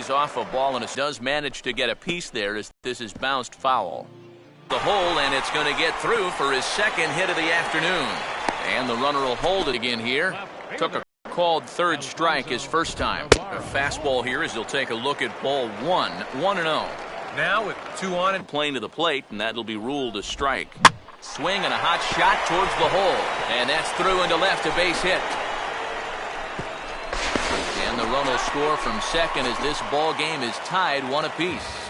is off a ball, and it does manage to get a piece there as this is bounced foul. The hole, and it's going to get through for his second hit of the afternoon. And the runner will hold it again here. Took a called third strike his first time. A fastball here as he'll take a look at ball 1-0. Now with 2 on and playing to the plate, and that'll be ruled a strike. Swing and a hot shot towards the hole. And that's through into left, a base hit. And the run will score from second as this ball game is tied 1 apiece.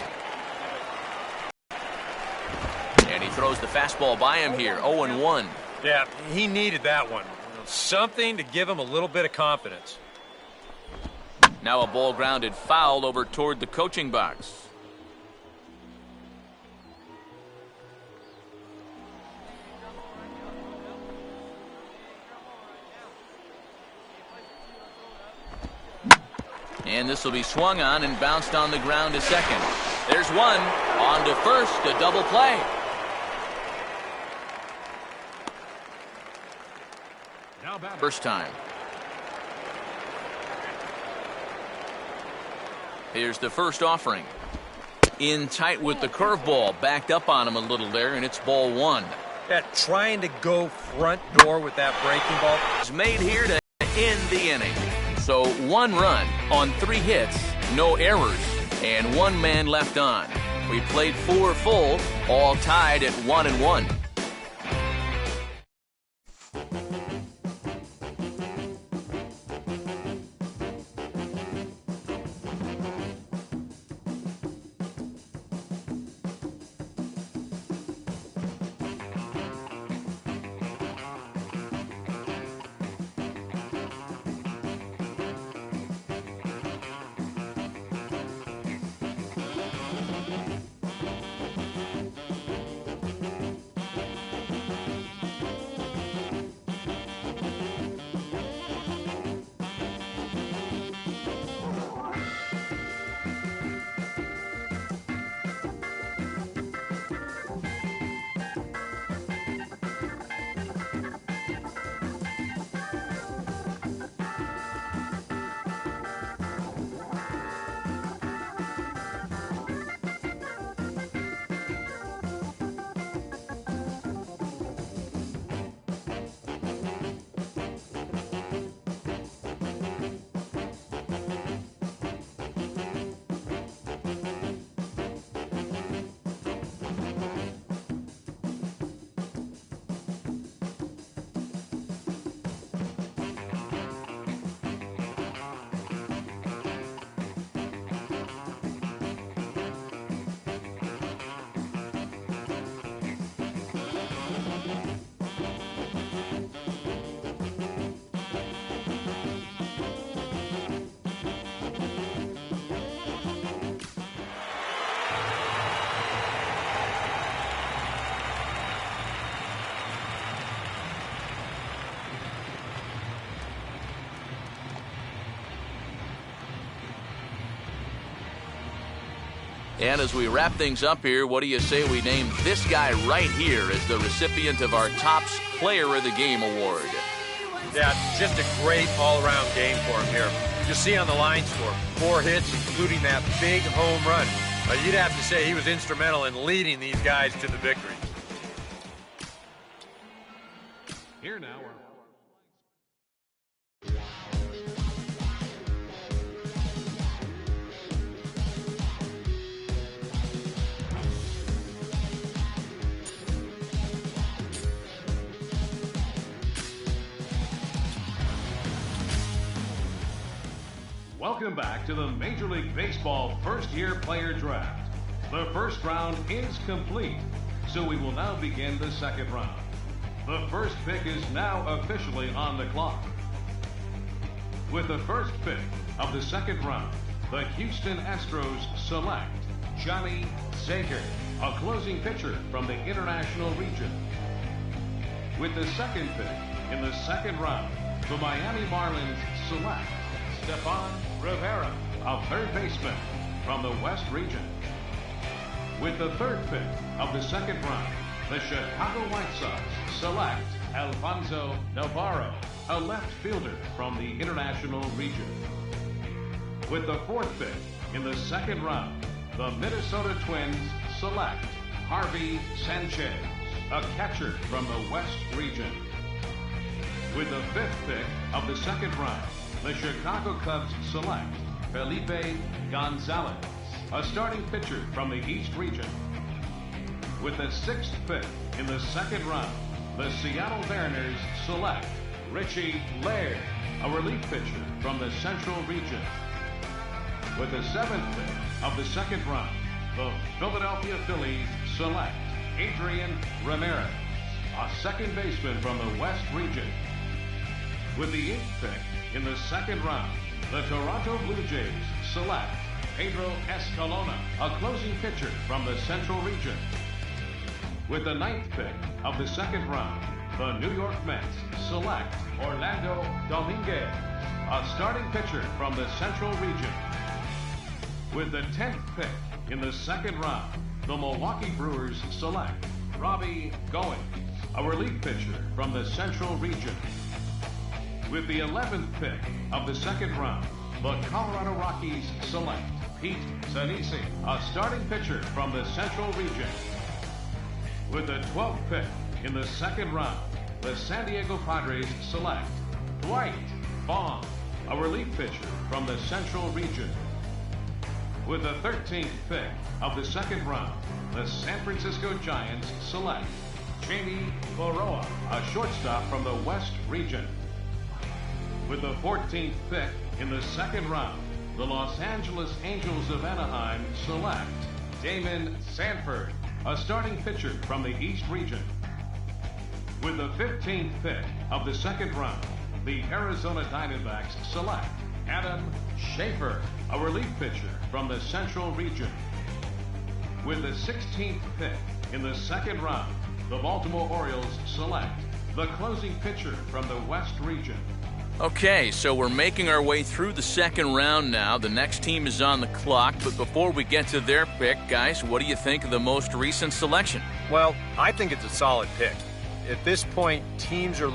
And he throws the fastball by him here, 0-1. Yeah, he needed that one. Something to give him a little bit of confidence. Now a ball grounded foul over toward the coaching box. And this will be swung on and bounced on the ground to second. There's one. On to first, a double play. First time. Here's the first offering. In tight with the curveball. Backed up on him a little there, and it's ball 1. Yeah, trying to go front door with that breaking ball. It's made here to end the inning. So 1 run on 3 hits, no errors, and 1 man left on. We played 4 full, all tied at 1-1. And as we wrap things up here, what do you say we name this guy right here as the recipient of our Topps Player of the Game award? Yeah, just a great all-around game for him here. You see on the line score, 4 hits, including that big home run. You'd have to say he was instrumental in leading these guys to the victory. Here now. Welcome back to the Major League Baseball first-year player draft. The first round is complete, so we will now begin the second round. The first pick is now officially on the clock. With the first pick of the second round, the Houston Astros select Johnny Zager, a closing pitcher from the International region. With the second pick in the second round, the Miami Marlins select Stefan Rivera, a third baseman from the West region. With the third pick of the second round, the Chicago White Sox select Alfonso Navarro, a left fielder from the International region. With the fourth pick in the second round, the Minnesota Twins select Harvey Sanchez, a catcher from the West region. With the 5th pick of the second round, the Chicago Cubs select Felipe Gonzalez, a starting pitcher from the East region. With the 6th pick in the second round, the Seattle Mariners select Richie Laird, a relief pitcher from the Central region. With the 7th pick of the second round, the Philadelphia Phillies select Adrian Ramirez, a second baseman from the West region. With the 8th pick in the second round, the Toronto Blue Jays select Pedro Escalona, a closing pitcher from the Central region. With the 9th pick of the second round, the New York Mets select Orlando Dominguez, a starting pitcher from the Central region. With the 10th pick in the second round, the Milwaukee Brewers select Robbie Goins, a relief pitcher from the Central region. With the 11th pick of the second round, the Colorado Rockies select Pete Sanisi, a starting pitcher from the Central region. With the 12th pick in the second round, the San Diego Padres select Dwight Vaughn, a relief pitcher from the Central region. With the 13th pick of the second round, the San Francisco Giants select Jamie Boroa, a shortstop from the West region. With the 14th pick in the second round, the Los Angeles Angels of Anaheim select Damon Sanford, a starting pitcher from the East region. With the 15th pick of the second round, the Arizona Diamondbacks select Adam Schaefer, a relief pitcher from the Central region. With the 16th pick in the second round, the Baltimore Orioles select the closing pitcher from the West region. Okay, so we're making our way through the second round now. The next team is on the clock, but before we get to their pick, guys, what do you think of the most recent selection? Well, I think it's a solid pick. At this point, teams are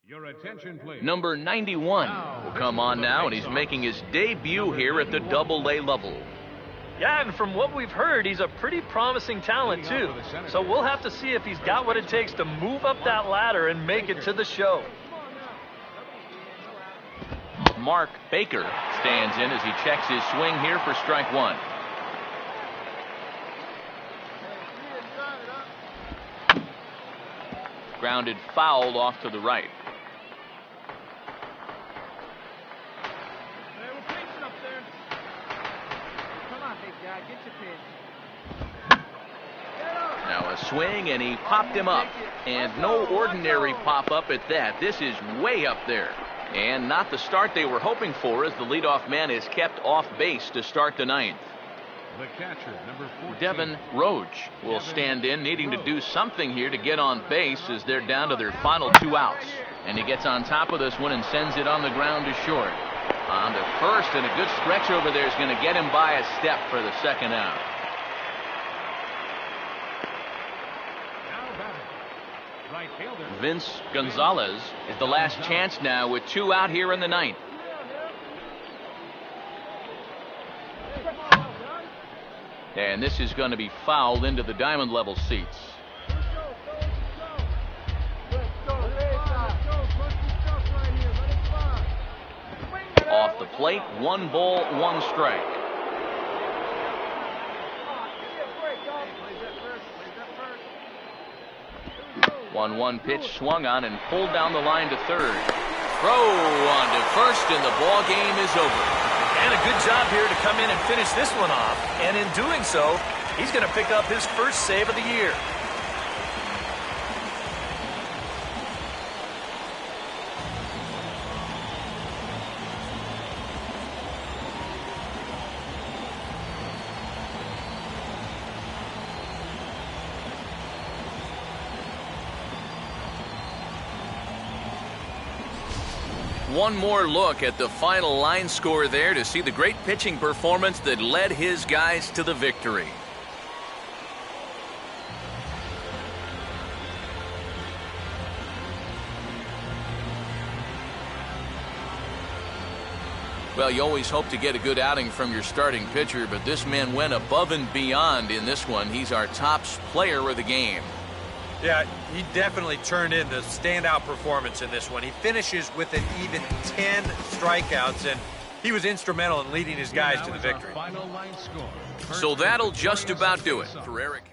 Your attention, please. Number 91 will come on now, and he's making his debut here at the Double-A level. Yeah, and from what we've heard, he's a pretty promising talent, too. So we'll have to see if he's got what it takes to move up that ladder and make it to the show. Mark Baker stands in as he checks his swing here for strike one. Grounded foul off to the right. Now a swing, and he popped him up. And no ordinary pop-up at that. This is way up there. And not the start they were hoping for, as the leadoff man is kept off base to start the ninth. The catcher, number 14. Devin Roach will stand in, needing to do something here to get on base as they're down to their final two outs. And he gets on top of this one and sends it on the ground to short. On to first, and a good stretch over there is going to get him by a step for the second out. Vince Gonzalez is the last chance now with two out here in the ninth. And this is going to be fouled into the diamond level seats. Off the plate, 1 ball, 1 strike. 1-1 pitch swung on and pulled down the line to third. Throw on to first, and the ball game is over. And a good job here to come in and finish this one off. And in doing so, he's going to pick up his first save of the year. One more look at the final line score there to see the great pitching performance that led his guys to the victory. Well, you always hope to get a good outing from your starting pitcher, but this man went above and beyond in this one. He's our top player of the game. Yeah, he definitely turned in the standout performance in this one. He finishes with an even 10 strikeouts, and he was instrumental in leading his guys to the victory. So that'll just about do it for Eric.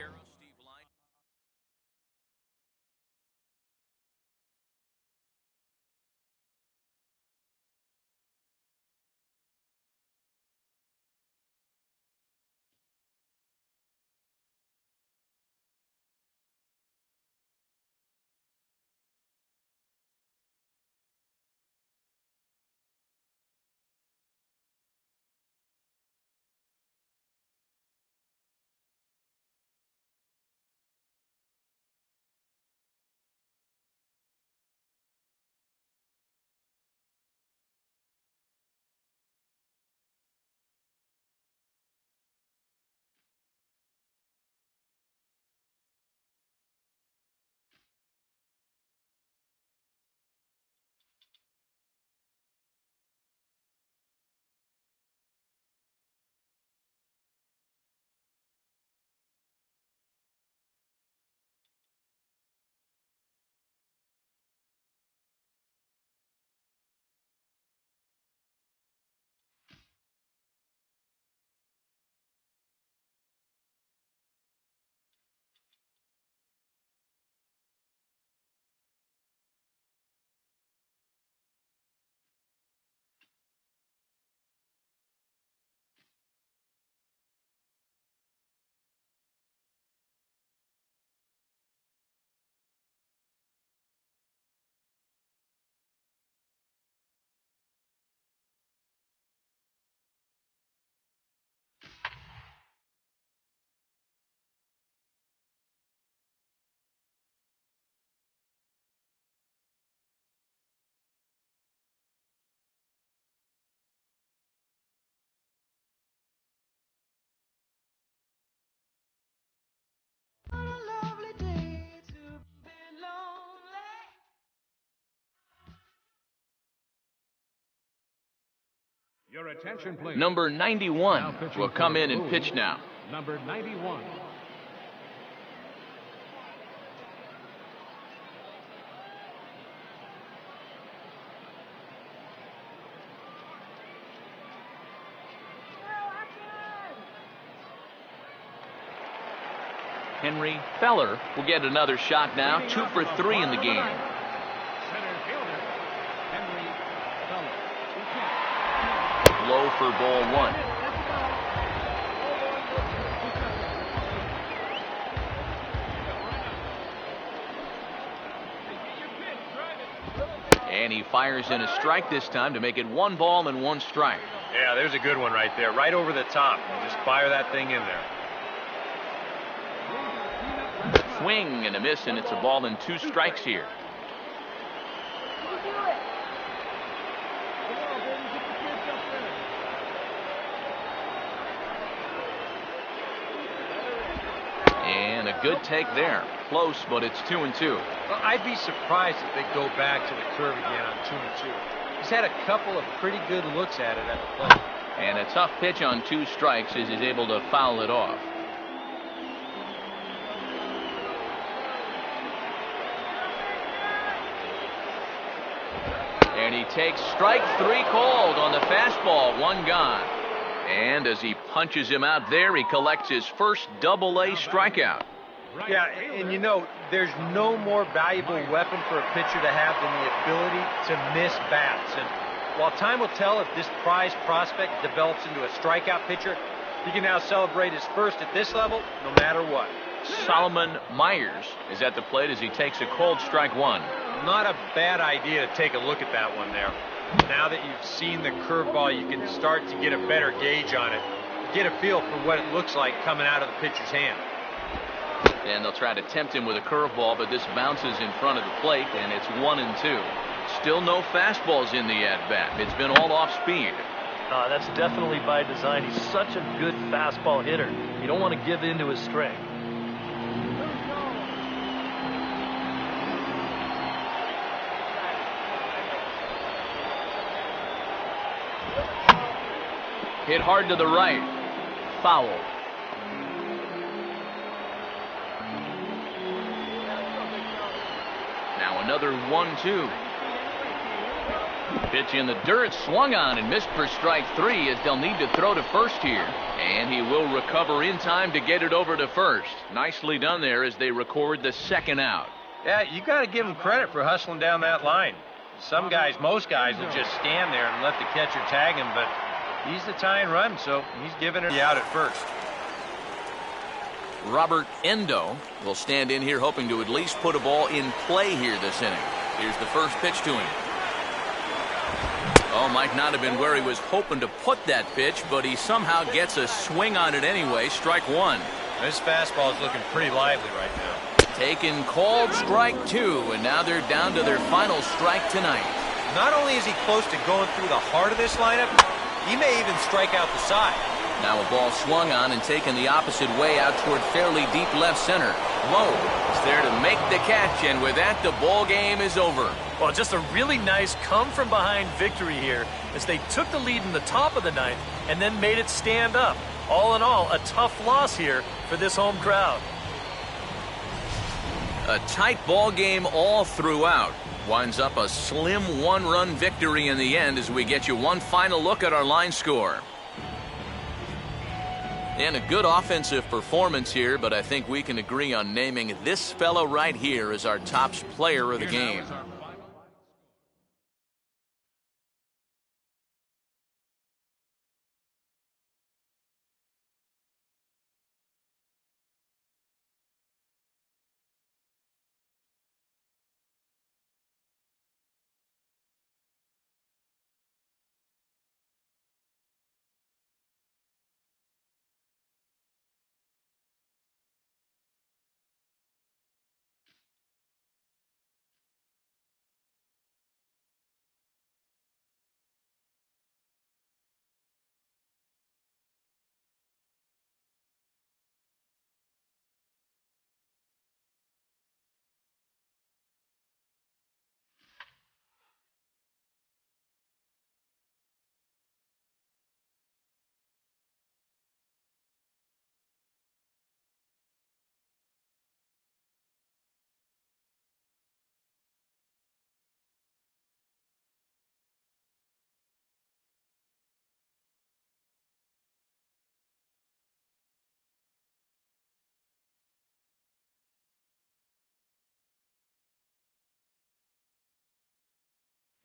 Your attention, please. Number 91 will come in and pitch now. Number 91. Henry Feller will get another shot now. 2 for 3 in the game. Center fielder, Henry Feller. Low for ball 1. And he fires in a strike this time to make it 1 ball and 1 strike. Yeah, there's a good one right there, right over the top. Just fire that thing in there. Swing and a miss, and it's a ball and 2 strikes here. And a good take there. Close, but it's 2-2. Well, I'd be surprised if they go back to the curve again on 2-2. He's had a couple of pretty good looks at it at the plate. And a tough pitch on 2 strikes as he's able to foul it off. And he takes strike 3 called on the fastball, 1 gone. And as he punches him out there, he collects his first Double-A strikeout. Yeah, and you know, there's no more valuable weapon for a pitcher to have than the ability to miss bats. And while time will tell if this prized prospect develops into a strikeout pitcher, he can now celebrate his first at this level no matter what. Solomon Myers is at the plate as he takes a cold strike 1. Not a bad idea to take a look at that one there. Now that you've seen the curveball, you can start to get a better gauge on it. Get a feel for what it looks like coming out of the pitcher's hand. And they'll try to tempt him with a curveball, but this bounces in front of the plate, and it's 1-2. Still no fastballs in the at-bat. It's been all off speed. That's definitely by design. He's such a good fastball hitter. You don't want to give in to his strength. Hit hard to the right. Foul. Now another 1-2. Pitch in the dirt, swung on and missed for strike 3 as they'll need to throw to first here. And he will recover in time to get it over to first. Nicely done there as they record the 2nd out. Yeah, you got to give him credit for hustling down that line. Some guys, most guys, will just stand there and let the catcher tag him, but he's the tying run, so he's giving it out at first. Robert Endo will stand in here hoping to at least put a ball in play here this inning. Here's the first pitch to him. Oh, might not have been where he was hoping to put that pitch, but he somehow gets a swing on it anyway. Strike 1. This fastball is looking pretty lively right now. Taken called strike 2, and now they're down to their final strike tonight. Not only is he close to going through the heart of this lineup, he may even strike out the side. Now a ball swung on and taken the opposite way out toward fairly deep left center. Lowe is there to make the catch, and with that, the ball game is over. Well, just a really nice come-from-behind victory here as they took the lead in the top of the 9th and then made it stand up. All in all, a tough loss here for this home crowd. A tight ball game all throughout. Winds up a slim 1-run victory in the end as we get you one final look at our line score. And a good offensive performance here, but I think we can agree on naming this fellow right here as our top player of the game.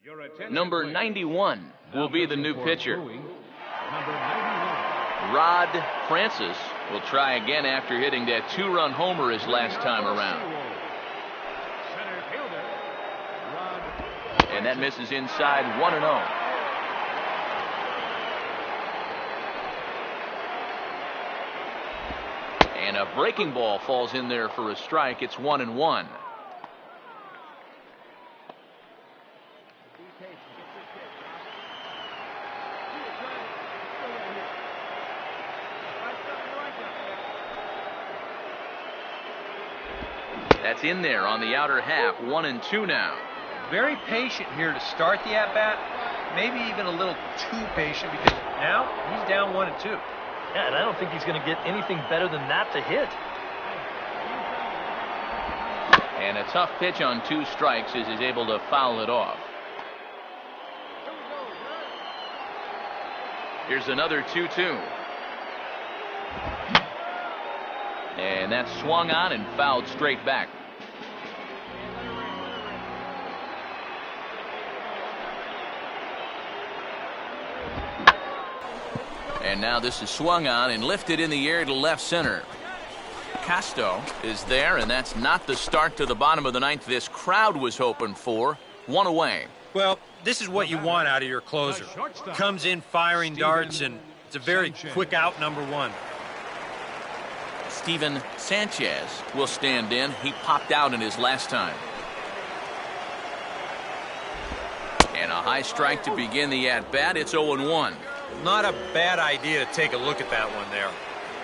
Your attention, Number please. 91 will be the new For pitcher. booing, number 91. Rod Francis will try again after hitting that 2-run homer his last time around. Center fielder, Rod And that misses inside 1-0. And a breaking ball falls in there for a strike. It's 1-1. That's in there on the outer half. 1-2 now. Very patient here to start the at-bat. Maybe even a little too patient because now he's down 1-2. Yeah, and I don't think he's going to get anything better than that to hit. And a tough pitch on 2 strikes as he's able to foul it off. Here's another 2-2. And that's swung on and fouled straight back. And now this is swung on and lifted in the air to left center. Casto is there, and that's not the start to the bottom of the ninth this crowd was hoping for. 1 away. Well, this is what you want out of your closer. Comes in firing darts, and it's a very quick out number 1. Steven Sanchez will stand in. He popped out in his last time. And a high strike to begin the at-bat. It's 0-1. Not a bad idea to take a look at that one there.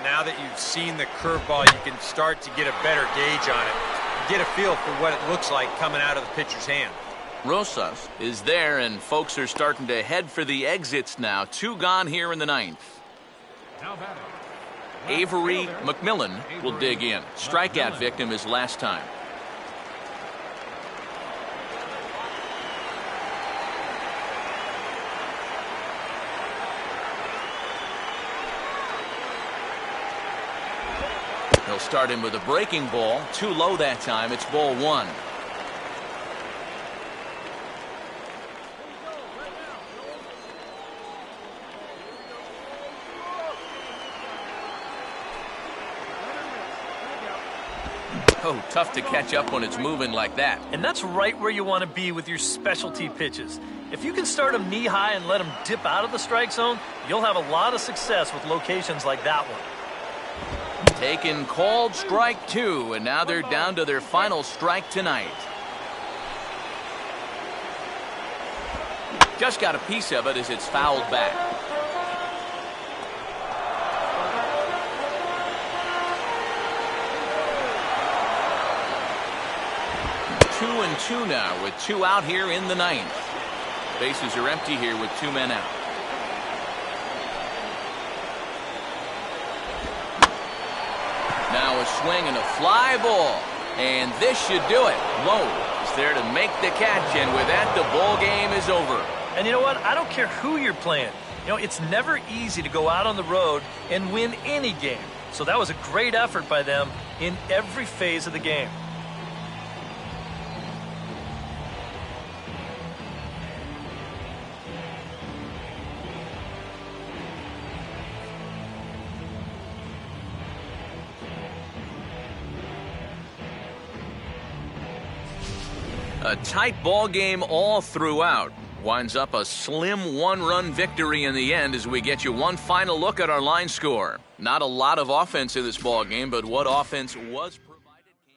Now that you've seen the curveball, you can start to get a better gauge on it. Get a feel for what it looks like coming out of the pitcher's hand. Rosas is there, and folks are starting to head for the exits now. 2 gone here in the ninth. Now batting. Avery McMillan will dig in. Strikeout victim his last time. He'll start him with a breaking ball. Too low that time. It's ball 1. Oh, tough to catch up when it's moving like that. And that's right where you want to be with your specialty pitches. If you can start them knee high and let them dip out of the strike zone, you'll have a lot of success with locations like that one. Taken called strike 2, and now they're down to their final strike tonight. Just got a piece of it as it's fouled back. 2-2 now with 2 out here in the ninth. Bases are empty here with 2 men out. Now a swing and a fly ball. And this should do it. Lowe is there to make the catch, and with that, the ball game is over. And you know what? I don't care who you're playing. You know, it's never easy to go out on the road and win any game. So that was a great effort by them in every phase of the game. A tight ball game all throughout. Winds up a slim 1-run victory in the end as we get you one final look at our line score. Not a lot of offense in this ball game, but what offense was provided came.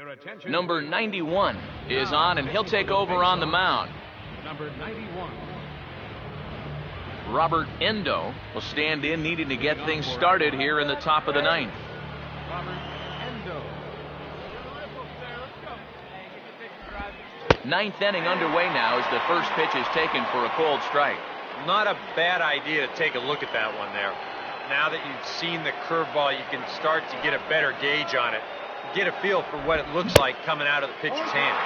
Your attention. Number 91 is on, and he'll take over on the mound. Number 91. Robert Endo will stand in, needing to get things started here in the top of the ninth. Robert Endo. Ninth inning underway now as the first pitch is taken for a cold strike. Not a bad idea to take a look at that one there. Now that you've seen the curveball, you can start to get a better gauge on it. Get a feel for what it looks like coming out of the pitcher's hand.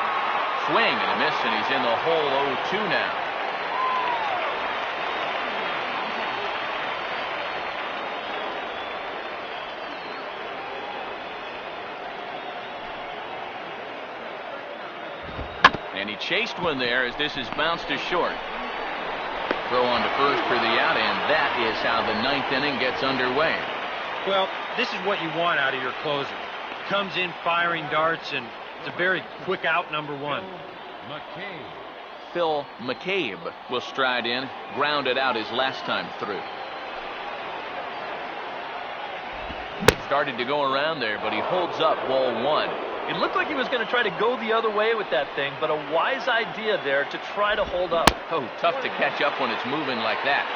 Swing and a miss, and he's in the hole 0-2 now. And he chased one there as this is bounced to short. Throw on to first for the out, and that is how the ninth inning gets underway. Well, this is what you want out of your closer. Comes in firing darts, and it's a very quick out, number one. McCabe. Phil McCabe will stride in, grounded out his last time through. Started to go around there, but he holds up ball one. It looked like he was going to try to go the other way with that thing, but a wise idea there to try to hold up. Oh, tough to catch up when it's moving like that.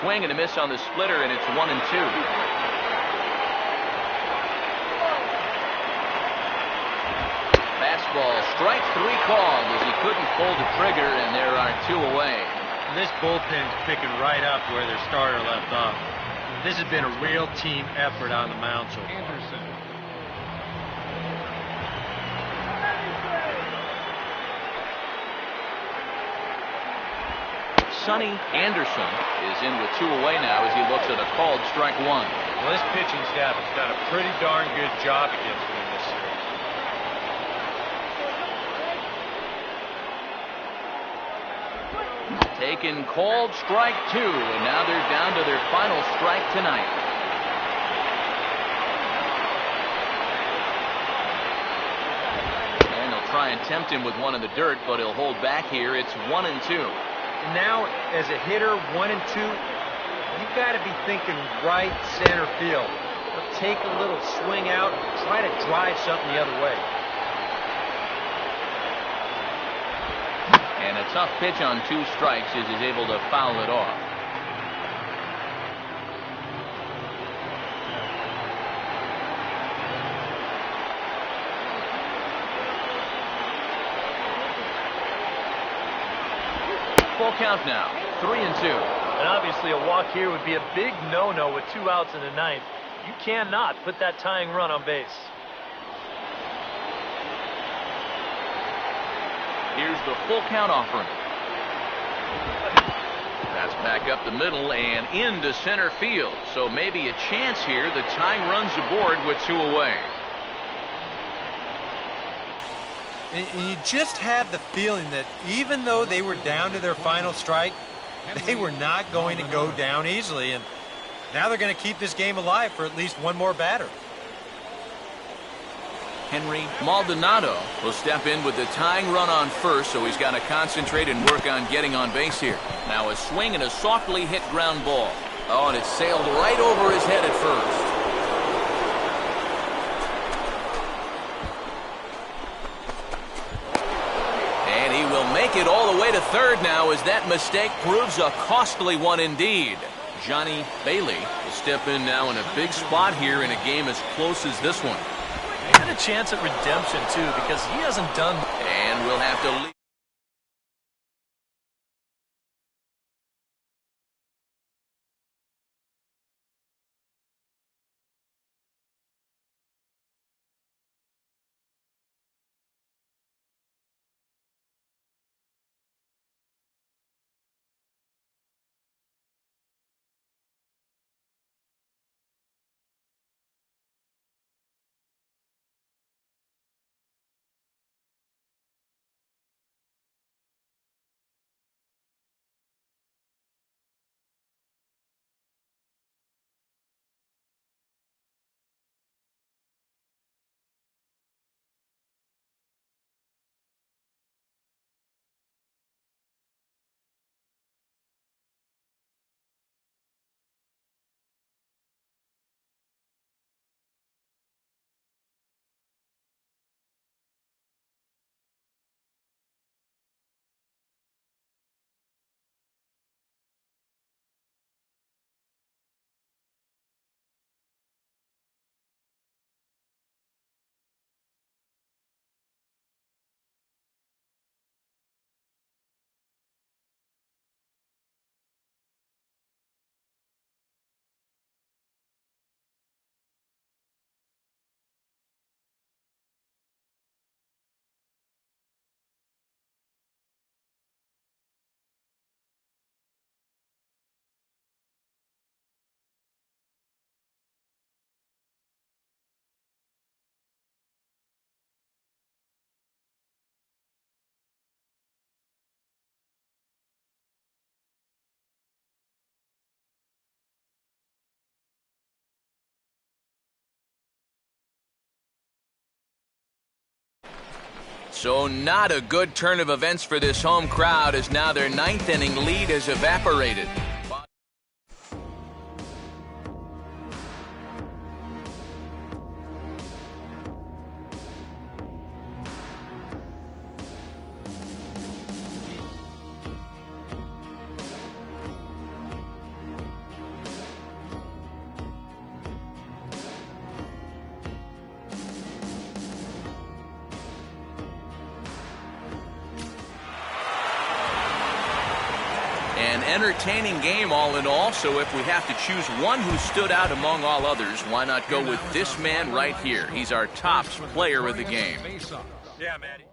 Swing and a miss on the splitter, and it's 1-2. Fastball, strike three called as he couldn't pull the trigger, and there are two away. And this bullpen's picking right up where their starter left off. This has been a real team effort on the mound so far. Anderson. Sonny Anderson is in with two away now as he looks at a called strike one. Well, this pitching staff has done a pretty darn good job against him in this series. Taken called strike two, and now they're down to their final strike tonight. And they'll try and tempt him with one in the dirt, but he'll hold back here. It's 1-2. And now, as a hitter, 1 and 2, you've got to be thinking right center field. Take a little swing out, try to drive something the other way. And a tough pitch on two strikes as he's able to foul it off. Full count now, 3-2. And obviously a walk here would be a big no-no with 2 outs in the ninth. You cannot put that tying run on base. Here's the full count offering. That's back up the middle and into center field. So maybe a chance here. The tying run's aboard with two away. And you just had the feeling that even though they were down to their final strike, they were not going to go down easily. And now they're going to keep this game alive for at least one more batter. Henry Maldonado will step in with the tying run on first, so he's got to concentrate and work on getting on base here. Now a swing and a softly hit ground ball. Oh, and it sailed right over his head at first. And he will make it all the way to third now as that mistake proves a costly one indeed. Johnny Bailey will step in now in a big spot here in a game as close as this one. Maybe a chance at redemption, too, because he hasn't done... And we'll have to leave. So not a good turn of events for this home crowd, as now their ninth inning lead has evaporated. An entertaining game all in all, so if we have to choose one who stood out among all others, why not go with this man right here? He's our top player of the game. Yeah, Matty.